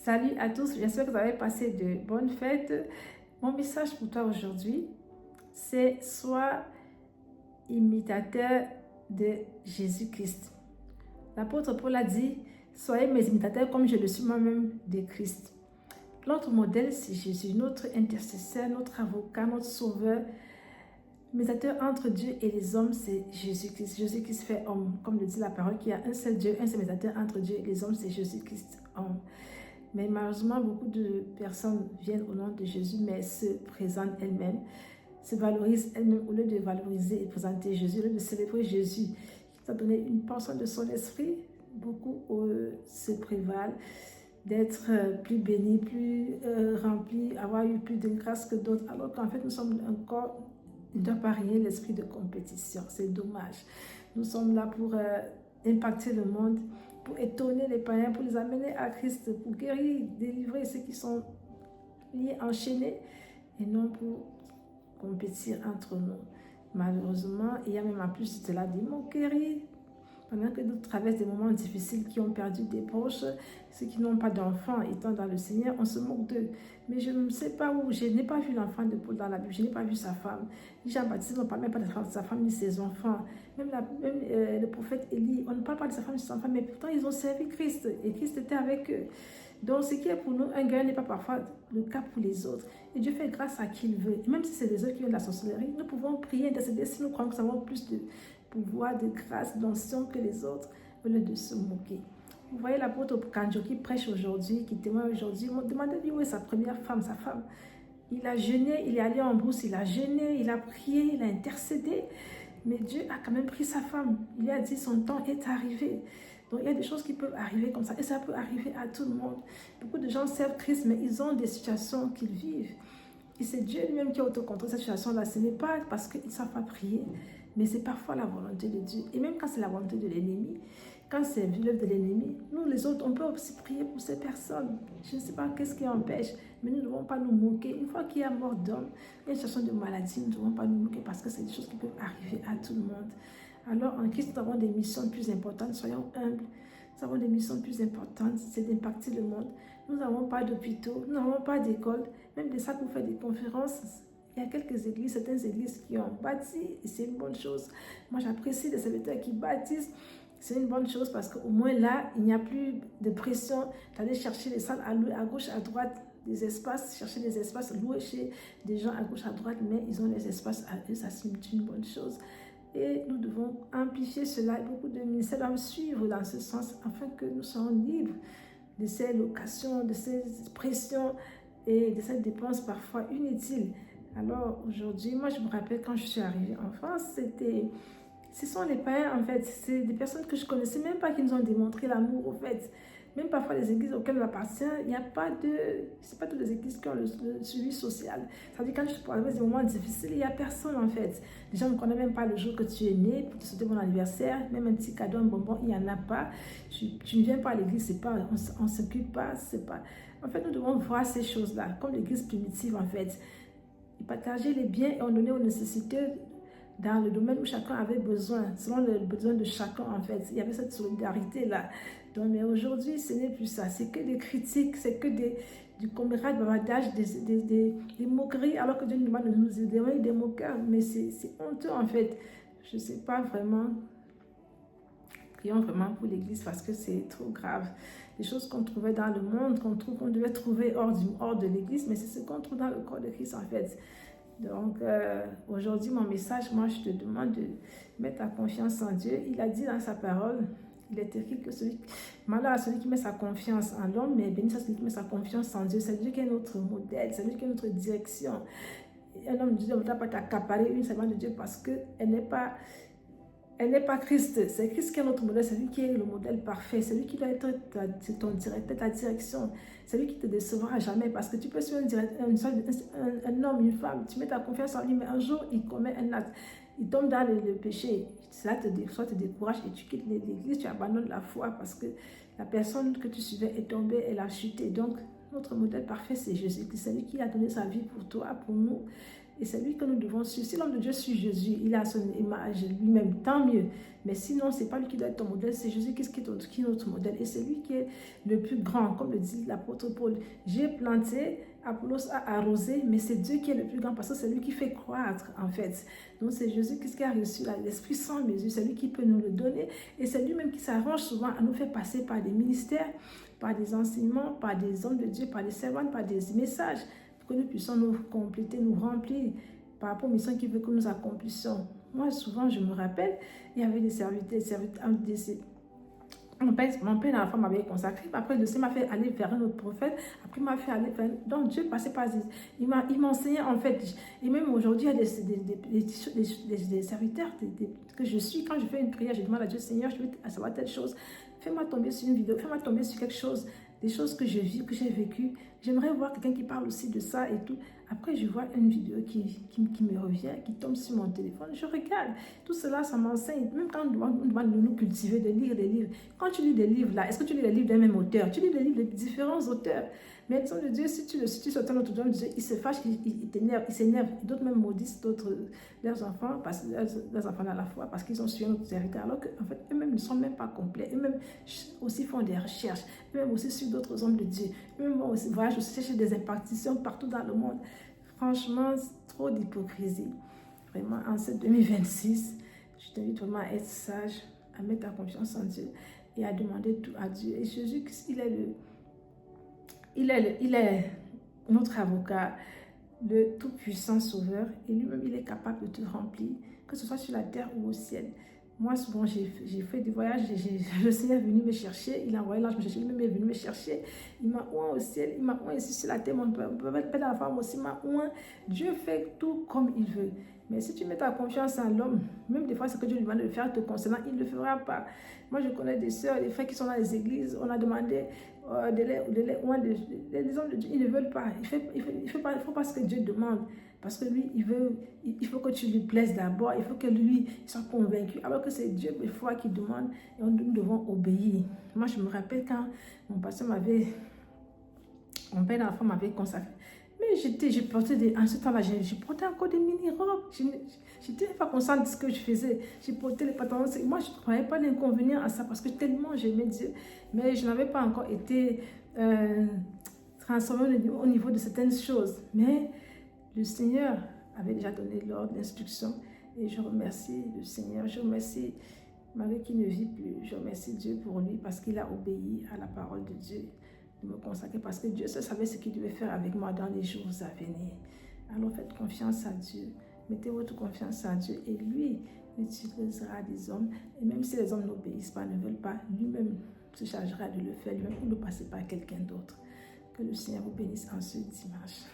Salut à tous, j'espère que vous avez passé de bonnes fêtes. Mon message pour toi aujourd'hui, c'est sois imitateur de Jésus-Christ. L'apôtre Paul a dit, soyez mes imitateurs comme je le suis moi-même de Christ. Notre modèle, c'est Jésus, notre intercesseur, notre avocat, notre sauveur. Médiateur entre Dieu et les hommes, c'est Jésus-Christ. Jésus-Christ fait homme. Comme le dit la parole, qu'il y a un seul Dieu, un seul médiateur entre Dieu et les hommes, c'est Jésus-Christ, homme. Mais malheureusement, beaucoup de personnes viennent au nom de Jésus, mais se présentent elles-mêmes, se valorisent elles-mêmes au lieu de valoriser et présenter Jésus, au lieu de célébrer Jésus, qui t'a donné une portion de son esprit. Beaucoup se prévalent d'être plus bénis, plus remplis, avoir eu plus de grâce que d'autres, alors qu'en fait, nous sommes un corps. Il ne doit pas rien l'esprit de compétition. C'est dommage. Nous sommes là pour impacter le monde, pour étonner les païens, pour les amener à Christ, pour guérir, délivrer ceux qui sont liés, enchaînés, et non pour compétir entre nous. Malheureusement, il y a même en plus de cela des moqueries. Pendant que d'autres traversent des moments difficiles, qui ont perdu des proches, ceux qui n'ont pas d'enfants étant dans le Seigneur, on se moque d'eux. Mais je ne sais pas où, je n'ai pas vu l'enfant de Paul dans la Bible, je n'ai pas vu sa femme. Jean-Baptiste, on ne parle même pas de sa femme ni ses enfants. Même le prophète Élie, on ne parle pas de sa femme ni ses enfants, mais pourtant ils ont servi Christ et Christ était avec eux. Donc ce qui est pour nous un gain n'est pas parfois le cas pour les autres. Et Dieu fait grâce à qui il veut. Et même si c'est les autres qui ont de la sorcellerie, nous pouvons prier, intercéder si nous croyons que nous avons plus de pouvoir, de grâce, d'onction que les autres, au lieu de se moquer. Vous voyez l'apôtre Kanjo qui prêche aujourd'hui, qui témoigne aujourd'hui, demandez-lui où est sa première femme, sa femme. Il a jeûné, il est allé en brousse, il a jeûné, il a prié, il a intercédé, mais Dieu a quand même pris sa femme. Il lui a dit son temps est arrivé. Donc il y a des choses qui peuvent arriver comme ça, et ça peut arriver à tout le monde. Beaucoup de gens servent Christ, mais ils ont des situations qu'ils vivent. Et c'est Dieu lui-même qui a autocontrôlé cette situation-là. Ce n'est pas parce qu'ils ne savent pas prier, mais c'est parfois la volonté de Dieu. Et même quand c'est la volonté de l'ennemi, quand c'est l'œuvre de l'ennemi, nous les autres, on peut aussi prier pour ces personnes. Je ne sais pas qu'est-ce qui empêche, mais nous ne devons pas nous moquer. Une fois qu'il y a mort d'homme, une situation de maladie, nous ne devons pas nous moquer parce que c'est des choses qui peuvent arriver à tout le monde. Alors en Christ, nous avons des missions plus importantes, soyons humbles. Nous avons des missions plus importantes, c'est d'impacter le monde. Nous n'avons pas d'hôpitaux, nous n'avons pas d'école, même des salles pour faire des conférences. Il y a quelques églises, certaines églises qui ont bâti, et c'est une bonne chose. Moi, j'apprécie les serviteurs qui bâtissent. C'est une bonne chose parce qu'au moins là, il n'y a plus de pression d'aller chercher les salles à gauche, à droite, des espaces, chercher des espaces, louer chez des gens à gauche, à droite, mais ils ont les espaces à eux, ça c'est une bonne chose. Et nous devons amplifier cela. Beaucoup de ministères doivent suivre dans ce sens afin que nous soyons libres de ces locations, de ces pressions et de ces dépenses parfois inutiles. Alors aujourd'hui, moi je me rappelle quand je suis arrivée en France, ce sont les païens en fait, c'est des personnes que je connaissais même pas qui nous ont démontré l'amour au fait. Même parfois les églises auxquelles on appartient, il n'y a pas de, c'est pas toutes les églises qui ont le suivi social. Ça veut dire quand je parle des moments difficiles, il n'y a personne en fait. Les gens ne connaissent même pas le jour que tu es né pour te souhaiter bon anniversaire, même un petit cadeau, un bonbon, il n'y en a pas. Tu ne viens pas à l'église, c'est pas, on ne s'occupe pas, c'est pas. En fait, nous devons voir ces choses-là comme l'église primitive en fait. Partager les biens et en donner aux nécessiteux dans le domaine où chacun avait besoin, selon le besoin de chacun en fait. Il y avait cette solidarité-là. Donc, mais aujourd'hui, ce n'est plus ça. C'est que des critiques, c'est que du commérage, bavardage, des moqueries, alors que Dieu nous demande de nous aider, des moqueurs. Mais c'est honteux en fait. Je ne sais pas vraiment. Prions vraiment pour l'Église parce que c'est trop grave. Les choses qu'on trouvait dans le monde, qu'on devait trouver hors de l'Église, mais c'est ce qu'on trouve dans le corps de Christ en fait. Donc aujourd'hui, mon message, moi je te demande de mettre ta confiance en Dieu. Il a dit dans sa parole, il est écrit que malheur à celui qui met sa confiance en l'homme, mais béni à celui qui met sa confiance en Dieu. C'est Dieu qui est notre modèle, c'est lui qui est notre direction. Un homme de Dieu ne doit pas t'accaparer une servante de Dieu parce qu'elle n'est pas... Elle n'est pas Christ, c'est Christ qui est notre modèle, c'est lui qui est le modèle parfait, c'est lui qui doit être ton directeur, ta direction, c'est lui qui te décevra jamais parce que tu peux suivre un homme, une femme, tu mets ta confiance en lui, mais un jour il commet un acte, il tombe dans le péché, cela soit te décourage et tu quittes l'église, tu abandonnes la foi parce que la personne que tu suivais est tombée, elle a chuté. Donc notre modèle parfait c'est Jésus-Christ, c'est lui qui a donné sa vie pour toi, pour nous. Et c'est lui que nous devons suivre. Si l'homme de Dieu suit Jésus, il a son image lui-même, tant mieux. Mais sinon, ce n'est pas lui qui doit être ton modèle, c'est Jésus-Christ qui est notre modèle. Et c'est lui qui est le plus grand, comme le dit l'apôtre Paul. J'ai planté, Apollos a arrosé, mais c'est Dieu qui est le plus grand parce que c'est lui qui fait croître, en fait. Donc c'est Jésus-Christ qui a reçu l'Esprit sans mesure, c'est lui qui peut nous le donner. Et c'est lui-même qui s'arrange souvent à nous faire passer par des ministères, par des enseignements, par des hommes de Dieu, par des servants, par des messages, pour que nous puissions nous compléter, nous remplir par rapport aux missions qu'il veut que nous accomplissions. Moi, souvent, je me rappelle, il y avait des serviteurs, mon père, dans la femme m'avait consacré. Après, le Seigneur m'a fait aller vers un autre prophète. Après, il m'a fait aller vers... Donc, Dieu passait par... Il m'a enseigné, en fait. Et même aujourd'hui, il y a des serviteurs que je suis. Quand je fais une prière, je demande à Dieu, Seigneur, je veux savoir telle chose. Fais-moi tomber sur une vidéo. Fais-moi tomber sur quelque chose. Des choses que je vis, que j'ai vécues. J'aimerais voir quelqu'un qui parle aussi de ça et tout. Après, je vois une vidéo qui me revient, qui tombe sur mon téléphone. Je regarde. Tout cela, ça m'enseigne. Même quand on demande de nous cultiver, de lire des livres. Quand tu lis des livres, là, est-ce que tu lis les livres d'un même auteur? Tu lis des livres de différents auteurs. Mais le Son de Dieu, si tu sortais un autre homme de Dieu, il se fâche, il t'énerve, il s'énerve. D'autres même maudissent leurs enfants, leurs enfants à la fois, parce qu'ils ont suivi notre serviteur. Alors qu'en fait, eux-mêmes ne sont même pas complets. Eux-mêmes aussi font des recherches. Eux-mêmes aussi suivent d'autres hommes de Dieu. Eux-mêmes aussi voyagent aussi chercher des impartitions partout dans le monde. Franchement, c'est trop d'hypocrisie. Vraiment, en cette 2026, je t'invite vraiment à être sage, à mettre ta confiance en Dieu et à demander tout à Dieu. Et Jésus, il est notre avocat, le tout-puissant sauveur. Et lui-même, il est capable de te remplir, que ce soit sur la terre ou au ciel. Moi, souvent, j'ai fait des voyages, le Seigneur est venu me chercher, il a envoyé l'ange me chercher, lui-même est venu me chercher, il m'a oint au ciel, il m'a oint ici sur la terre, mon père dans la femme aussi m'a oint. Dieu fait tout comme il veut. Mais si tu mets ta confiance en l'homme, même des fois, ce que Dieu lui demande de faire te concernant, il ne le fera pas. Moi, je connais des sœurs, des frères qui sont dans les églises, on a demandé les hommes de Dieu, ils ne veulent pas. Il faut pas ce que Dieu demande. Parce que lui, il faut que tu lui plaises d'abord, il faut que lui soit convaincu. Alors que c'est Dieu, des fois, qui demande et nous devons obéir. Moi, je me rappelle quand mon pasteur mon père d'enfant m'avait consacré. Mais j'ai porté en ce temps-là, j'ai porté encore des mini-robes. Je n'étais pas consciente de ce que je faisais. J'ai porté les pantalons. Moi, je ne croyais pas l'inconvénient à ça parce que tellement j'aimais Dieu. Mais je n'avais pas encore été transformée au niveau de certaines choses. Mais le Seigneur avait déjà donné l'ordre, l'instruction. Et je remercie le Seigneur. Je remercie Marie qui ne vit plus. Je remercie Dieu pour lui parce qu'il a obéi à la parole de Dieu. De me consacrer parce que Dieu savait ce qu'il devait faire avec moi dans les jours à venir. Alors faites confiance à Dieu. Mettez votre confiance à Dieu et lui utilisera des hommes. Et même si les hommes n'obéissent pas, ne veulent pas, lui-même se chargera de le faire lui-même ou de passer par quelqu'un d'autre. Que le Seigneur vous bénisse en ce dimanche.